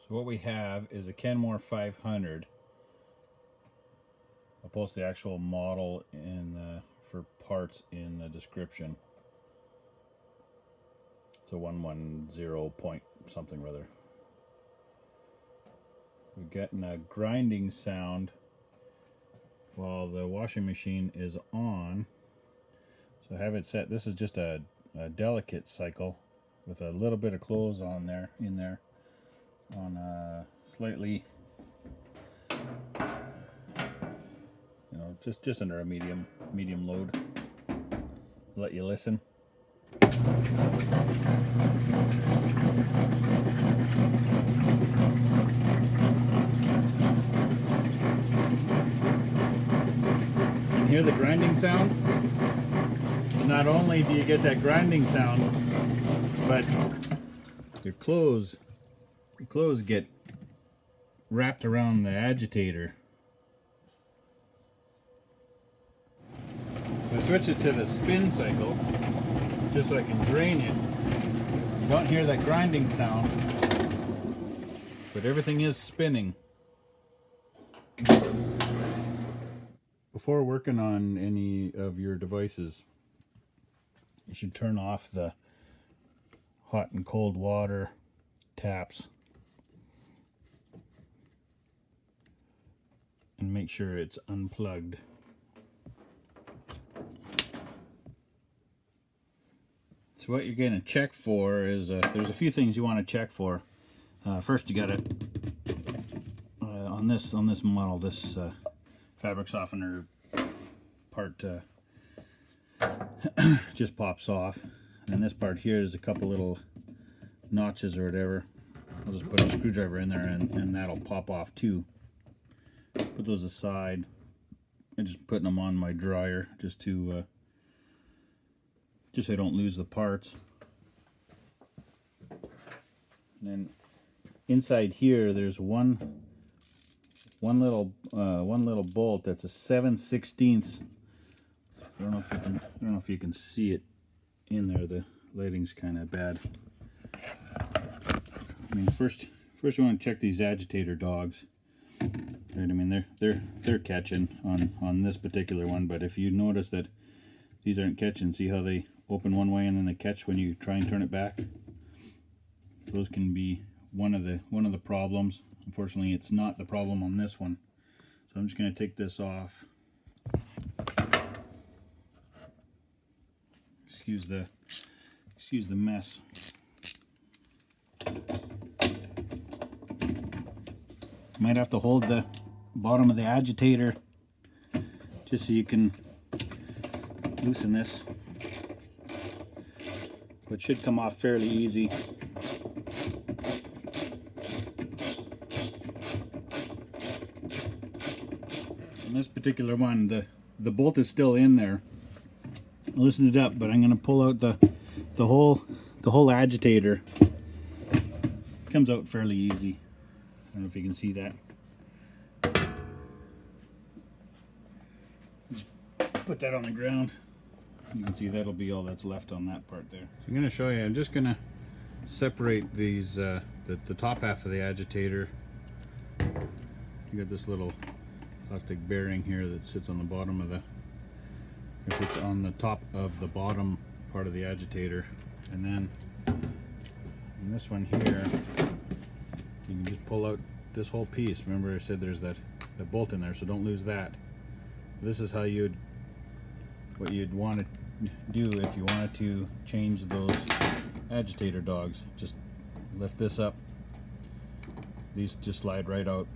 So what we have is a Kenmore 500. I'll post the actual model for parts in the description. It's a 110 point something or other. We're getting a grinding sound while the washing machine is on. So I have it set. This is just a delicate cycle with a little bit of clothes on there, on a slightly, just under a medium load. Let you listen. You hear the grinding sound? Not only do you get that grinding sound, but your clothes get wrapped around the agitator. I switch it to the spin cycle just so I can drain it. You don't hear that grinding sound, but everything is spinning. Before working on any of your devices, you should turn off the hot and cold water taps and make sure it's unplugged. So what you're going to check for is there's a few things you want to check for. First, you got to on this model, this fabric softener part just pops off, and this part here is a couple little notches or whatever. I'll just put a screwdriver in there and that'll pop off too. Put those aside. I'm just putting them on my dryer just so I don't lose the parts. And then inside here there's one little bolt that's a 7/16. I don't know if you can see it in there. The lighting's kind of bad. I mean, first you want to check these agitator dogs. Right? I mean, they're catching on this particular one, but if you notice that these aren't catching, see how they open one way and then they catch when you try and turn it back? Those can be one of the problems. Unfortunately, it's not the problem on this one. So I'm just going to take this off. Excuse the mess. Might have to hold the bottom of the agitator just so you can loosen this. But it should come off fairly easy. On this particular one, the bolt is still in there. I loosened it up, but I'm going to pull out the whole agitator. It comes out fairly easy. I don't know if you can see that. Just put that on the ground. You can see that'll be all that's left on that part there. So I'm going to show you. I'm just going to separate these the top half of the agitator. You got this little plastic bearing here that sits on the bottom of it's on the top of the bottom part of the agitator, and then in this one here you can just pull out this whole piece. Remember I said there's that bolt in there, so don't lose that. This is how what you'd want to do if you wanted to change those agitator dogs. Just lift this up, these just slide right out,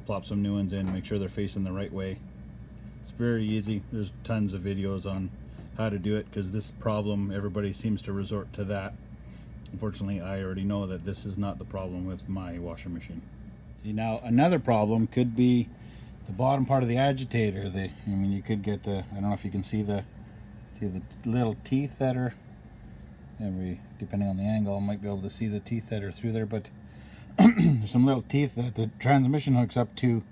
plop some new ones in, make sure they're facing the right way. It's very easy. There's tons of videos on how to do it, because this problem, everybody seems to resort to that. Unfortunately, I already know that this is not the problem with my washing machine. See, now another problem could be the bottom part of the agitator. I mean, you could get I don't know if you can see the little teeth that are, depending on the angle, I might be able to see the teeth that are through there, but there's some little teeth that the transmission hooks up to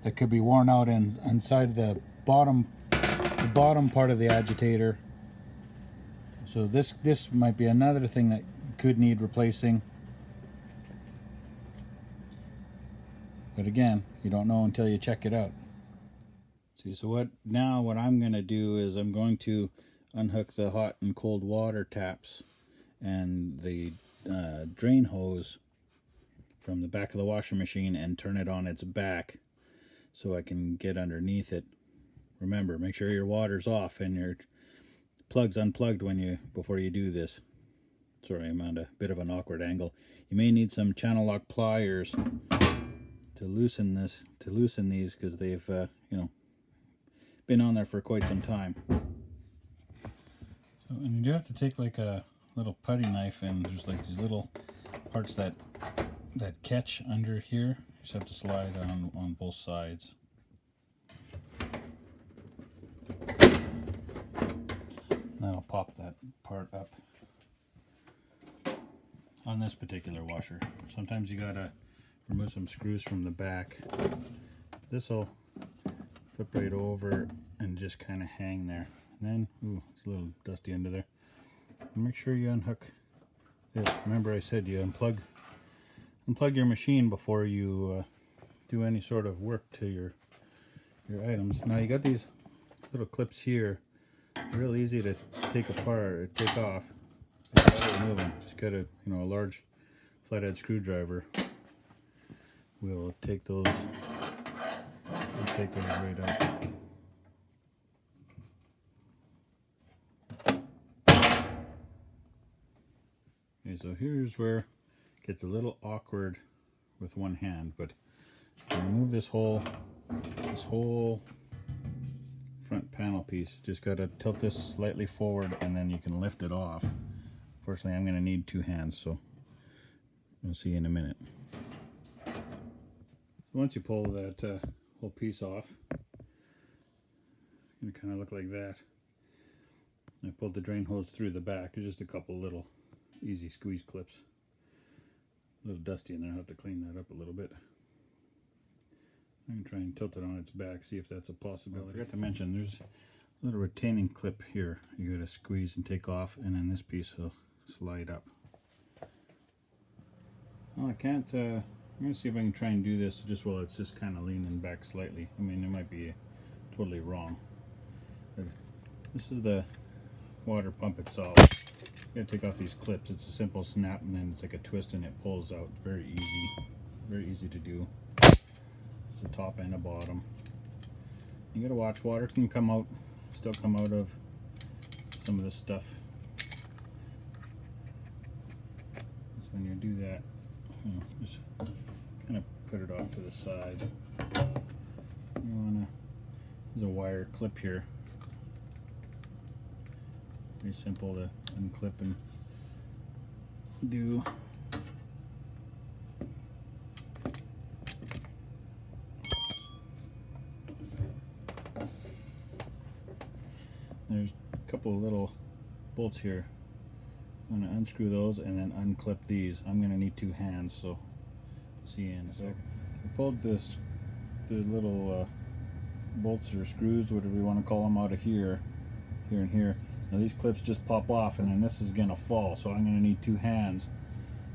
that could be worn out inside the bottom part of the agitator. So this might be another thing that could need replacing. But again, you don't know until you check it out. See, so what I'm going to do is I'm going to unhook the hot and cold water taps and the drain hose from the back of the washing machine and turn it on its back so I can get underneath it. Remember, make sure your water's off and your plug's unplugged before you do this. Sorry, I'm at a bit of an awkward angle. You may need some channel lock pliers to loosen these because they've been on there for quite some time. So, and you do have to take like a little putty knife, and there's like these little parts that catch under here. You just have to slide on both sides. That'll pop that part up on this particular washer. Sometimes you gotta remove some screws from the back. This will flip right over and just kind of hang there. And then, ooh, it's a little dusty under there. And make sure you unhook this. Remember I said you unplug your machine before you do any sort of work to your items. Now you got these little clips here. Real easy to take apart or take off. Remove them. Just got a large flathead screwdriver. We'll take those. Right out. Okay, so here's where it gets a little awkward with one hand, but remove this whole front panel piece. Just got to tilt this slightly forward and then you can lift it off. Fortunately, I'm going to need two hands, so we'll see in a minute. Once you pull that whole piece off, it's going to kind of look like that. I pulled the drain hose through the back. There's just a couple little easy squeeze clips. A little dusty in there. I'll have to clean that up a little bit. I'm going to try and tilt it on its back, see if that's a possibility. I forgot to mention, there's a little retaining clip here. You got to squeeze and take off, and then this piece will slide up. Well, I can't, I'm going to see if I can try and do this just while it's just kind of leaning back slightly. I mean, it might be totally wrong. But this is the water pump itself. You got to take off these clips. It's a simple snap, and then it's like a twist and it pulls out. Very easy to do. The top and the bottom. You gotta watch, water can still come out of some of this stuff. So when you do that, just kind of put it off to the side. There's a wire clip here. Very simple to unclip and do. There's a couple of little bolts here. I'm going to unscrew those and then unclip these. I'm going to need two hands, so see in a sec. I pulled the little bolts or screws, whatever you want to call them, out of here and here. Now these clips just pop off, and then this is going to fall, so I'm going to need two hands.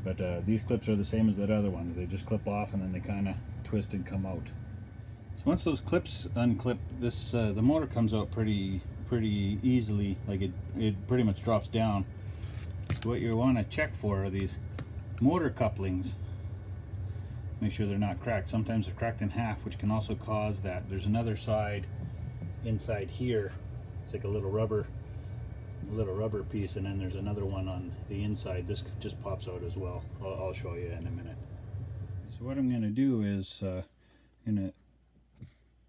But these clips are the same as that other ones. They just clip off and then they kind of twist and come out. So once those clips unclip, this the motor comes out pretty easily. Like it pretty much drops down. So what you want to check for are these motor couplings. Make sure they're not cracked. Sometimes they're cracked in half, which can also cause that. There's another side inside here. It's like a little rubber piece, and then there's another one on the inside. This just pops out as well. I'll show you in a minute. So what I'm going to do is I'm going to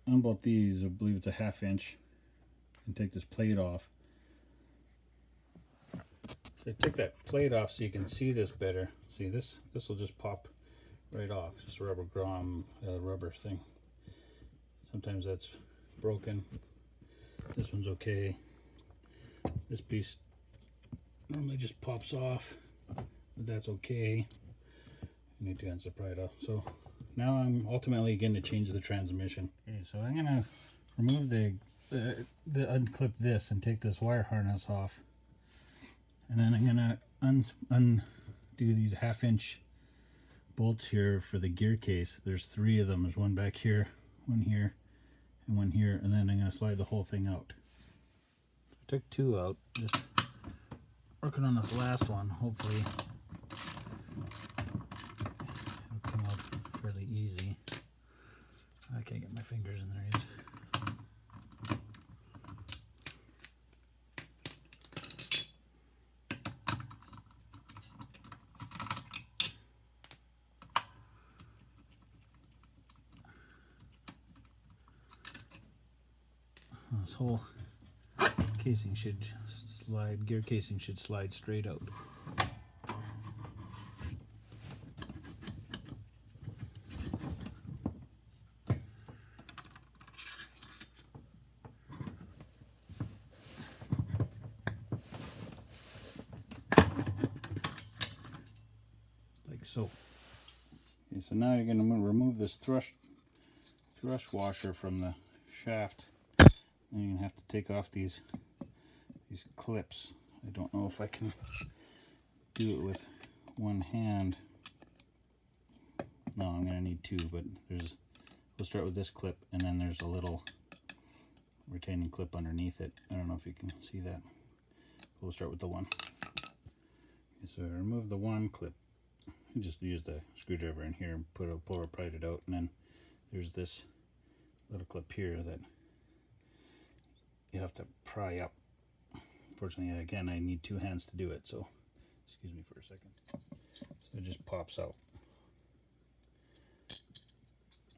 unbolt these. I believe it's a 1/2 inch, and take this plate off. So I took that plate off so you can see this better. See, this will just pop right off. Just a rubber thing. Sometimes that's broken. This one's okay. This piece normally just pops off, but that's okay. You need to unsuppress it off. So now I'm ultimately going to change the transmission. Okay, so I'm going to remove the unclip this and take this wire harness off, and then I'm going to undo these 1/2 inch bolts here for the gear case. There's 3 of them. There's one back here, one here, and one here, and then I'm going to slide the whole thing out. I took 2 out, just working on this last one. Hopefully it'll come out fairly easy. I can't get my fingers in there yet. This whole casing should slide, gear casing should slide straight out. Like so. Okay, so now you're going to remove this thrush washer from the shaft. And you're going to have to take off these clips. I don't know if I can do it with one hand. No, I'm going to need 2, but we'll start with this clip, and then there's a little retaining clip underneath it. I don't know if you can see that. We'll start with the one. Okay, so remove the one clip. You just use the screwdriver in here and pull it out, and then there's this little clip here that you have to pry up. Unfortunately, again, I need 2 hands to do it, so excuse me for a second. So it just pops out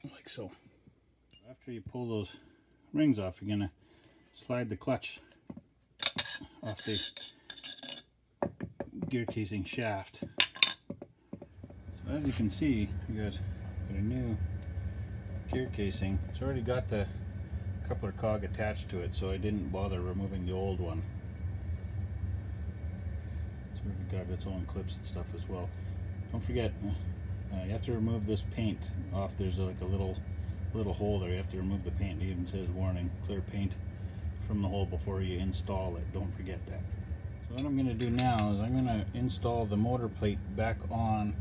like so. After you pull those rings off, you're going to slide the clutch off the gear casing shaft. So as you can see, you got a new gear casing. It's already got the coupler cog attached to it, so I didn't bother removing the old one. It's already got its own clips and stuff as well. Don't forget, you have to remove this paint off. There's like a little hole there. You have to remove the paint. It even says warning, clear paint from the hole before you install it. Don't forget that. So what I'm going to do now is I'm going to install the motor plate back on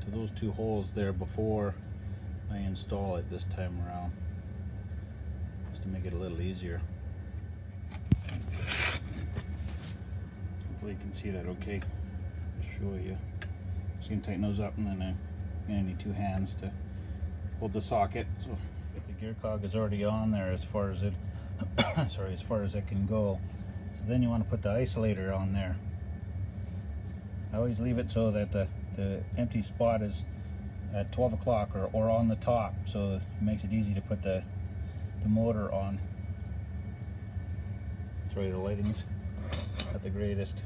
to those 2 holes there before I install it this time around, to make it a little easier. Hopefully you can see that okay. I'll show you. Just gonna tighten those up, and then I'm gonna need 2 hands to hold the socket. So if the gear cog is already on there as far as it sorry, as far as it can go. So then you want to put the isolator on there. I always leave it so that the empty spot is at 12 o'clock or on the top, so it makes it easy to put the motor on. Sorry, the lighting's not the greatest.